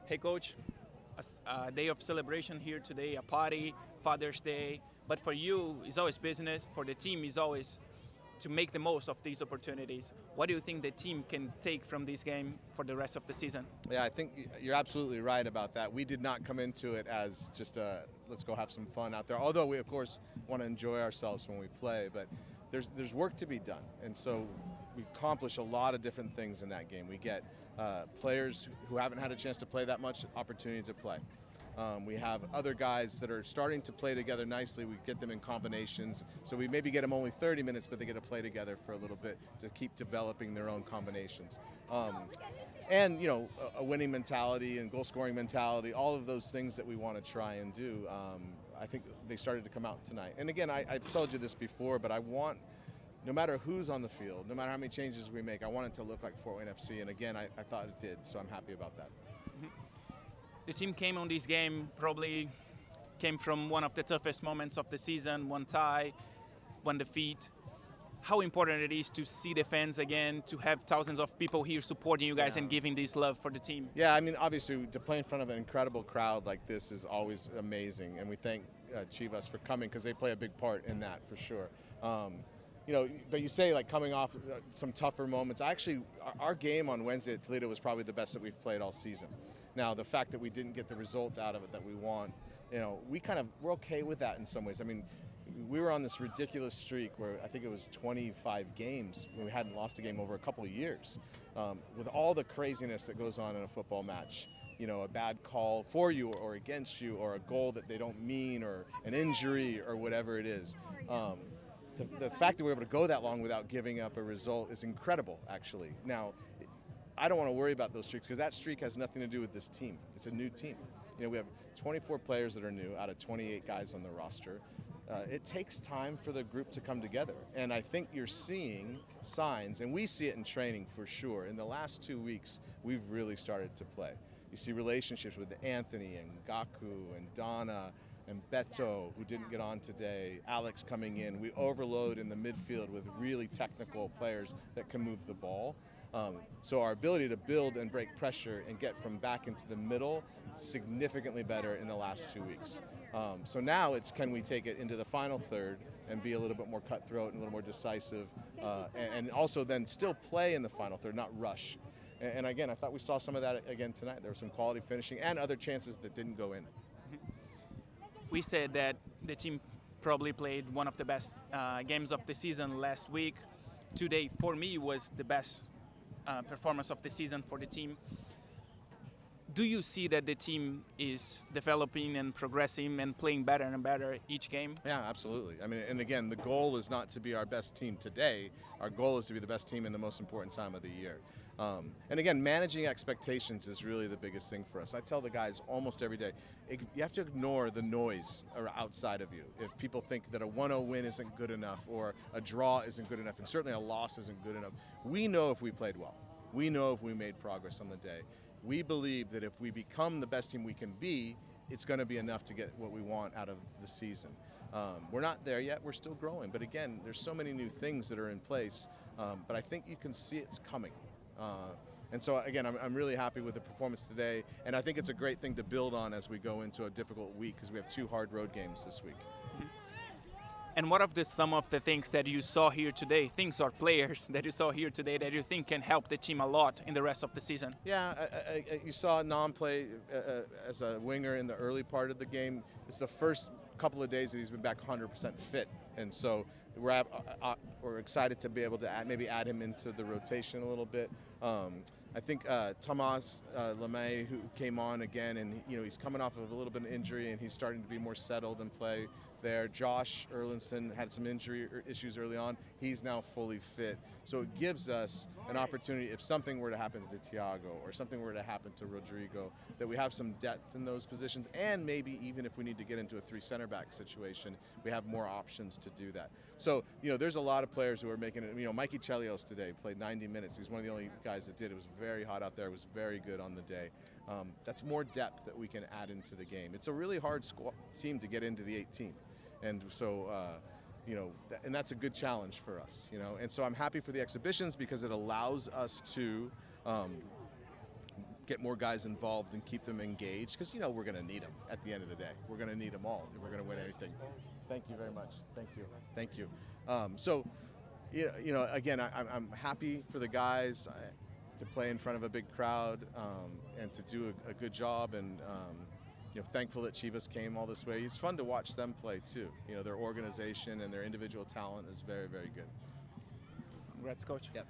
Hey, Coach, a day of celebration here today, a party, Father's Day. But for you, it's always business. For the team, it's always to make the most of these opportunities. What do you think the team can take from this game for the rest of the season? Yeah, I think you're absolutely right about that. We did not come into it as just a let's go have some fun out there. Although we, of course, want to enjoy ourselves when we play, but there's work to be done, and so we accomplish a lot of different things in that game. We get players who haven't had a chance to play that much opportunity to play. We have other guys that are starting to play together nicely. We get them in combinations. So we maybe get them only 30 minutes, but they get to play together for a little bit to keep developing their own combinations. And, you know, a winning mentality and goal-scoring mentality, all of those things that we want to try and do, I think they started to come out tonight. And again, I've told you this before, but I want, no matter who's on the field, no matter how many changes we make, I want it to look like Fort Wayne FC. And again, I thought it did, so I'm happy about that. The team came on this game, probably came from one of the toughest moments of the season, one tie, one defeat. How important it is to see the fans again, to have thousands of people here supporting you guys and giving this love for the team. Yeah, I mean, obviously, to play in front of an incredible crowd like this is always amazing, and we thank Chivas for coming because they play a big part in that for sure. You know, but you say like coming off some tougher moments. Actually, our game on Wednesday at Toledo was probably the best that we've played all season. Now, the fact that we didn't get the result out of it that we want, you know, we're okay with that in some ways. I mean, we were on this ridiculous streak where I think it was 25 games when we hadn't lost a game over a couple of years. With all the craziness that goes on in a football match, you know, a bad call for you or against you, or a goal that they don't mean, or an injury or whatever it is. The fact that we're able to go that long without giving up a result is incredible, actually. Now, I don't want to worry about those streaks because that streak has nothing to do with this team. It's a new team. You know, we have 24 players that are new out of 28 guys on the roster. It takes time for the group to come together, and I think you're seeing signs, and we see it in training for sure. In the last 2 weeks, we've really started to play. You see relationships with Anthony and Gaku and Donna and Beto, who didn't get on today, Alex coming in. We overload in the midfield with really technical players that can move the ball. So our ability to build and break pressure and get from back into the middle significantly better in the last 2 weeks. So now it's, can we take it into the final third and be a little bit more cutthroat and a little more decisive, and also then still play in the final third, not rush. And again, I thought we saw some of that again tonight. There was some quality finishing and other chances that didn't go in. We said that the team probably played one of the best games of the season last week. Today, for me, was the best performance of the season for the team. Do you see that the team is developing and progressing and playing better and better each game? Yeah, absolutely. I mean, and again, the goal is not to be our best team today. Our goal is to be the best team in the most important time of the year. And again, managing expectations is really the biggest thing for us. I tell the guys almost every day, you have to ignore the noise outside of you. If people think that a 1-0 win isn't good enough, or a draw isn't good enough, and certainly a loss isn't good enough, we know if we played well. We know if we made progress on the day. We believe that if we become the best team we can be, it's going to be enough to get what we want out of the season. We're not there yet. We're still growing. But again, there's so many new things that are in place. But I think you can see it's coming. And so, again, I'm really happy with the performance today. And I think it's a great thing to build on as we go into a difficult week, because we have 2 hard road games this week. And what of some of the things that you saw here today, things or players that you saw here today that you think can help the team a lot in the rest of the season? Yeah, you saw Nam play as a winger in the early part of the game. It's the first couple of days that he's been back 100% fit. And so we're excited to be able to maybe add him into the rotation a little bit. I think Tomas Lemay, who came on again, and he's coming off of a little bit of injury, and he's starting to be more settled and play there. Josh Erlinson had some injury issues early on. He's now fully fit. So it gives us an opportunity, if something were to happen to Thiago or something were to happen to Rodrigo, that we have some depth in those positions, and maybe even if we need to get into a 3 center back situation, we have more options to do that. So, there's a lot of players who are making it. Mikey Chelios today played 90 minutes. He's one of the only guys that did. It was very hot out there. It was very good on the day. That's more depth that we can add into the game. It's a really hard team to get into the 18. And so, and that's a good challenge for us, And so I'm happy for the exhibitions because it allows us to get more guys involved and keep them engaged, because you know we're going to need them at the end of the day. We're going to need them all if we're going to win anything. Thank you very much. Thank you. Thank you. So, you know, again, I'm happy for the guys to play in front of a big crowd and to do a good job, and you know, thankful that Chivas came all this way. It's fun to watch them play too. You know, their organization and their individual talent is very, very good. Congrats, coach. Yeah.